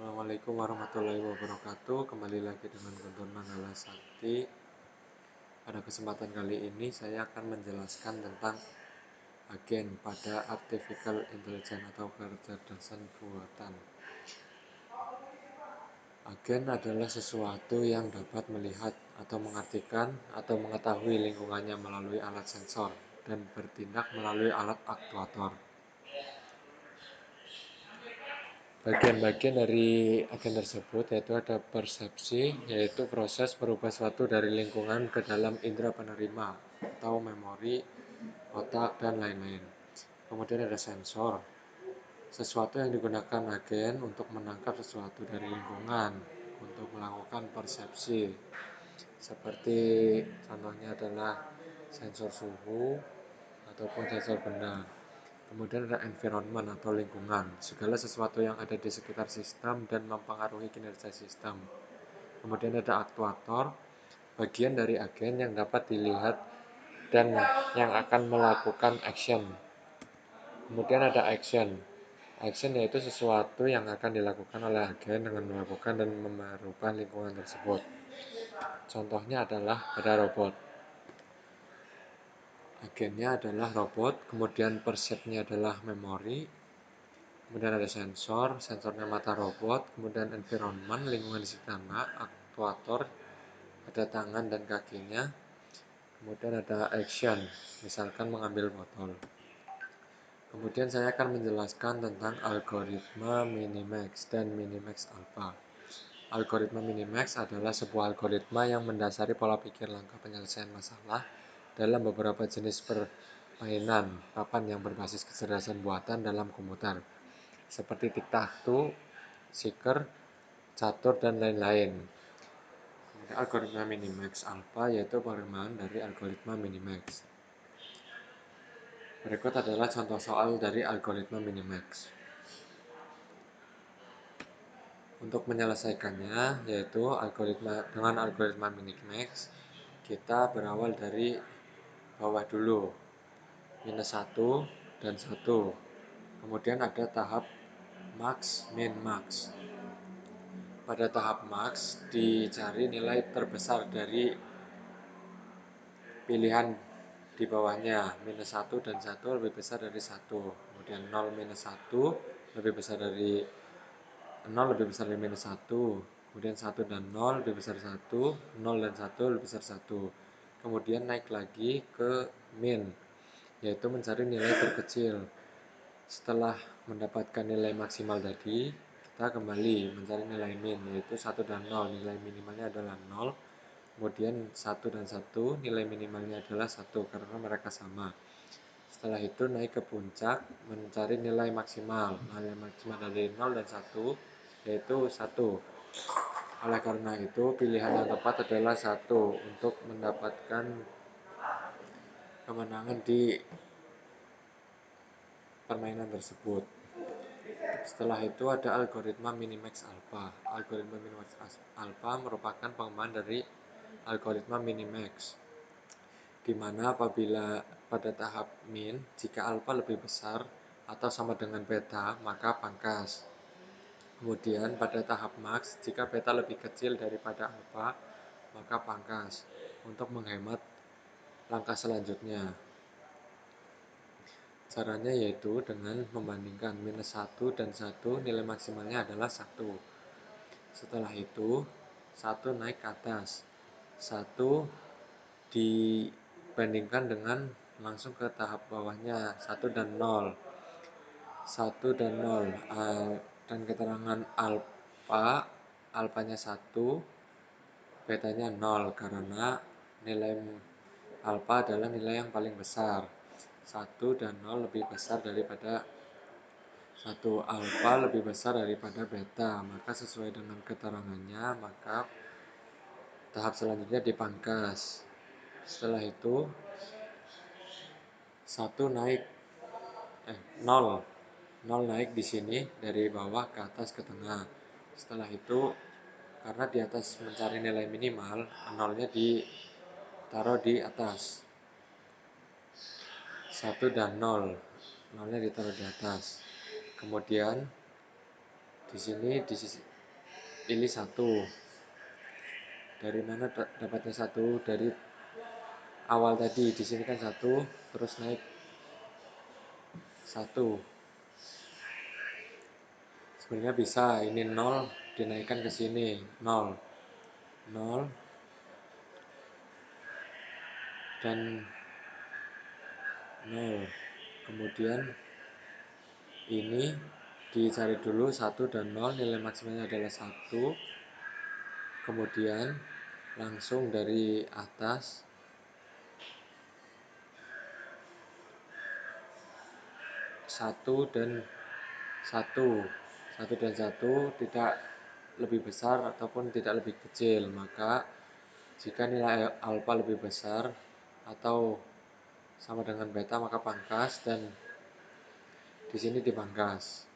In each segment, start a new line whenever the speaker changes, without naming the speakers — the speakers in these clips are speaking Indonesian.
Assalamualaikum warahmatullahi wabarakatuh. Kembali lagi dengan Guntur Manggala Sakti. Pada kesempatan kali ini saya akan menjelaskan tentang agen pada artificial intelligence atau kecerdasan buatan. Agen adalah sesuatu yang dapat melihat atau mengartikan atau mengetahui lingkungannya melalui alat sensor dan bertindak melalui alat aktuator. Bagian-bagian dari agen tersebut yaitu ada persepsi, yaitu proses merubah suatu dari lingkungan ke dalam indera penerima atau memori, otak, dan lain-lain. Kemudian ada sensor, sesuatu yang digunakan agen untuk menangkap sesuatu dari lingkungan untuk melakukan persepsi, seperti contohnya adalah sensor suhu ataupun sensor benda. Kemudian ada environment atau lingkungan, segala sesuatu yang ada di sekitar sistem dan mempengaruhi kinerja sistem. Kemudian ada aktuator, bagian dari agen yang dapat dilihat dan yang akan melakukan action. Kemudian ada action. Action yaitu sesuatu yang akan dilakukan oleh agen dengan melakukan dan merubah lingkungan tersebut. Contohnya adalah pada robot. Agennya adalah robot, kemudian persepnya adalah memori, kemudian ada sensor, sensornya mata robot, kemudian environment, lingkungan di sekitarnya, aktuator, ada tangan dan kakinya, kemudian ada action, misalkan mengambil botol. Kemudian saya akan menjelaskan tentang algoritma Minimax dan Minimax Alpha. Algoritma Minimax adalah sebuah algoritma yang mendasari pola pikir langkah penyelesaian masalah dalam beberapa jenis permainan papan yang berbasis kecerdasan buatan dalam komputer, seperti tic-tac-toe, seeker, catur, dan lain-lain. Kemudian algoritma Minimax Alpha yaitu pengembangan dari algoritma Minimax. Berikut adalah contoh soal dari algoritma Minimax. Untuk menyelesaikannya, yaitu dengan algoritma Minimax, kita berawal dari bawah dulu, minus 1 dan 1. Kemudian ada tahap max, min, max. Pada tahap max, dicari nilai terbesar dari pilihan di bawahnya, minus 1 dan 1 lebih besar dari 1. Kemudian 0 minus 1 lebih besar dari 0 lebih besar dari minus 1. Kemudian 1 dan 0 lebih besar 1, 0 dan 1 lebih besar 1. Kemudian naik lagi ke min, yaitu mencari nilai terkecil. Setelah mendapatkan nilai maksimal tadi, kita kembali mencari nilai min, yaitu 1 dan 0. Nilai minimalnya adalah 0. Kemudian 1 dan 1, nilai minimalnya adalah 1 karena mereka sama. Setelah itu naik ke puncak, mencari nilai maksimal. Nilai maksimal dari 0 dan 1, yaitu 1. Oleh karena itu, pilihan yang tepat adalah 1 untuk mendapatkan kemenangan di permainan tersebut. Setelah itu ada algoritma Minimax Alpha. Algoritma Minimax Alpha merupakan pengembangan dari algoritma Minimax, di mana apabila pada tahap min, jika alpha lebih besar atau sama dengan beta, maka pangkas. Kemudian pada tahap max, jika beta lebih kecil daripada alpha, maka pangkas, untuk menghemat langkah selanjutnya. Caranya yaitu dengan membandingkan minus 1 dan 1, nilai maksimalnya adalah 1. Setelah itu, 1 naik ke atas. 1 dibandingkan dengan langsung ke tahap bawahnya, 1 dan 0. 1 dan 0. Dan keterangan alpanya 1, betanya 0, karena nilai alpha adalah nilai yang paling besar. 1 dan 0 lebih besar daripada 1. Alpha lebih besar daripada beta, maka sesuai dengan keterangannya, maka tahap selanjutnya dipangkas. Setelah itu 1 naik 0 naik di sini dari bawah ke atas ke tengah. Setelah itu, karena di atas mencari nilai minimal, 0-nya ditaruh di atas. 1 dan 0, 0-nya ditaruh di atas. Kemudian di sini pilih 1. Dari mana dapatnya 1? Dari awal tadi, di sini kan 1, terus naik 1. Sebenarnya bisa, ini 0 dinaikkan ke sini, 0. 0 dan 0. Kemudian ini dicari dulu 1 dan 0, nilai maksimalnya adalah 1. Kemudian langsung dari atas 1 dan 1. 1 dan 1 tidak lebih besar ataupun tidak lebih kecil, maka jika nilai alfa lebih besar atau sama dengan beta maka pangkas, dan di sini dipangkas.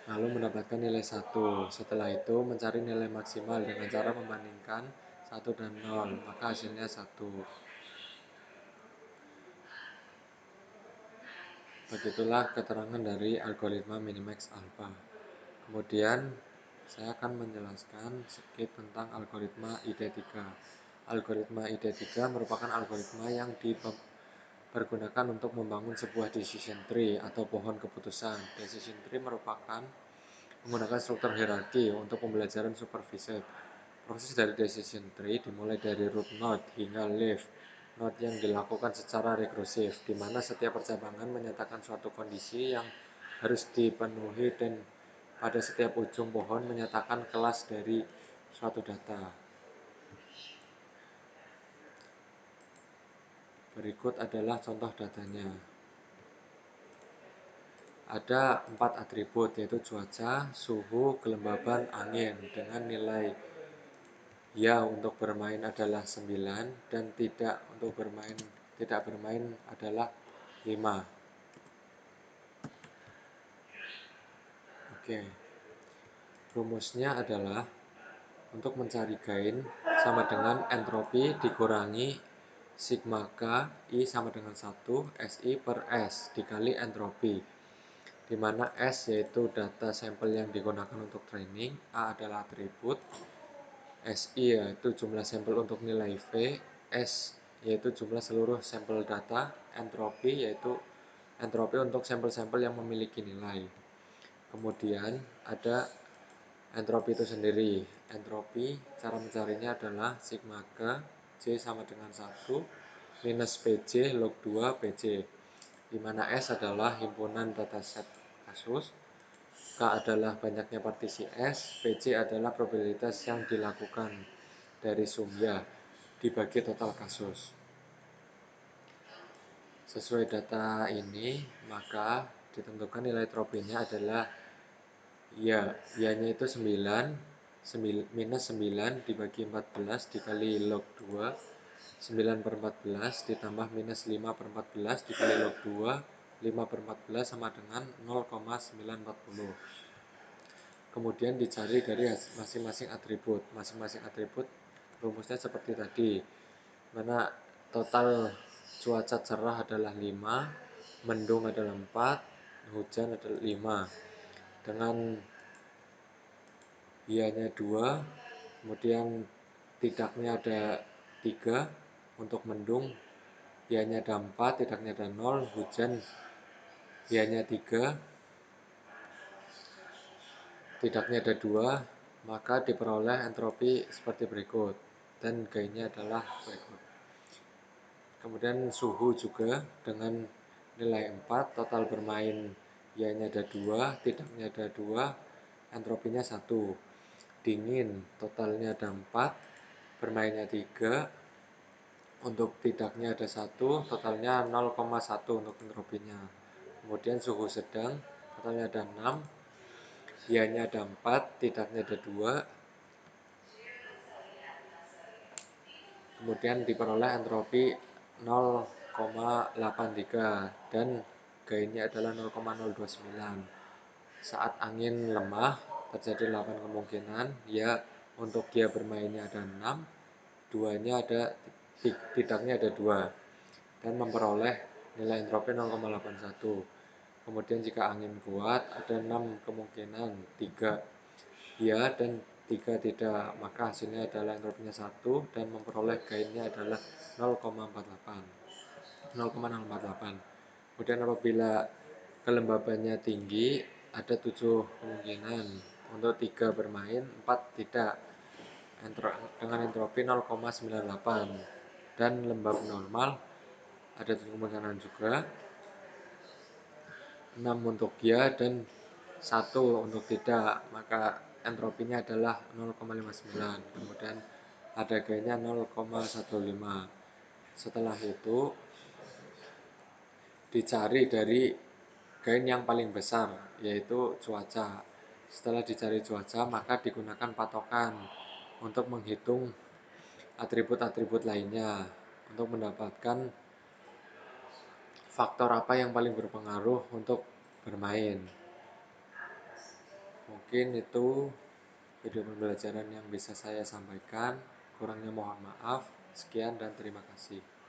Lalu mendapatkan nilai 1. Setelah itu mencari nilai maksimal dengan cara membandingkan 1 dan 0, maka hasilnya 1. Begitulah keterangan dari algoritma minimax alpha. Kemudian saya akan menjelaskan sedikit tentang algoritma ID3. Algoritma ID3 merupakan algoritma yang dipergunakan untuk membangun sebuah decision tree atau pohon keputusan. Decision tree merupakan menggunakan struktur hierarki untuk pembelajaran supervised. Proses dari decision tree dimulai dari root node hingga leaf node yang dilakukan secara rekursif, di mana setiap percabangan menyatakan suatu kondisi yang harus dipenuhi dan pada setiap ujung pohon menyatakan kelas dari suatu data. Berikut adalah contoh datanya. Ada 4 atribut, yaitu cuaca, suhu, kelembaban, angin, dengan nilai ya untuk bermain adalah 9 dan tidak bermain adalah 5. Oke. Rumusnya adalah untuk mencari gain sama dengan entropi dikurangi sigma K I sama dengan 1 SI per S dikali entropi, di mana S yaitu data sampel yang digunakan untuk training, A adalah atribut, SI yaitu jumlah sampel untuk nilai V, S yaitu jumlah seluruh sampel data, entropi yaitu entropi untuk sampel-sampel yang memiliki nilai. Kemudian ada entropi itu sendiri. Entropi cara mencarinya adalah sigma K J sama dengan 1 minus PJ log 2 PJ, di mana S adalah himpunan dataset kasus, K adalah banyaknya partisi S, PJ adalah probabilitas yang dilakukan dari sumnya dibagi total kasus. Sesuai data ini, maka ditentukan nilai tropinya adalah ya-nya itu 9 minus 9 dibagi 14 dikali log 2, 9 per 14 ditambah minus 5 per 14 dikali log 2, 5 per 14 sama dengan 0,940. Kemudian dicari dari masing-masing atribut. Masing-masing atribut rumusnya seperti tadi, mana total cuaca cerah adalah 5, mendung adalah 4, hujan adalah 5. Dengan ianya 2, kemudian tidaknya ada 3, untuk mendung ianya ada 4, tidaknya ada 0, hujan ianya 3, tidaknya ada 2, maka diperoleh entropi seperti berikut, dan gainnya adalah berikut. Kemudian suhu juga dengan nilai 4, total bermain ianya ada 2, tidaknya ada 2, entropinya 1. Dingin totalnya ada 4, bermainnya 3, untuk tidaknya ada 1, totalnya 0,1 untuk entropinya. Kemudian suhu sedang totalnya ada 6, ianya ada 4, tidaknya ada 2, kemudian diperoleh entropi 0,83 dan gainnya adalah 0,029. Saat angin lemah terjadi 8 kemungkinan, ya untuk dia bermainnya ada 6, tidaknya ada 2, dan memperoleh nilai entropi 0,81. Kemudian jika angin kuat ada 6 kemungkinan, 3 ya dan 3 tidak, maka hasilnya adalah entropinya 1 dan memperoleh gainnya adalah 0,48. 0,048. Kemudian apabila kelembabannya tinggi ada 7 kemungkinan, untuk 3 bermain, 4 tidak dengan entropi 0,98 dan lembab normal ada 7 kemungkinan juga, 6 untuk ya dan 1 untuk tidak, maka entropinya adalah 0,59. Kemudian ada gainnya 0,15. Setelah itu dicari dari gain yang paling besar, yaitu cuaca. Setelah dicari cuaca, maka digunakan patokan untuk menghitung atribut-atribut lainnya untuk mendapatkan faktor apa yang paling berpengaruh untuk bermain. Mungkin itu video pembelajaran yang bisa saya sampaikan. Kurangnya mohon maaf. Sekian dan terima kasih.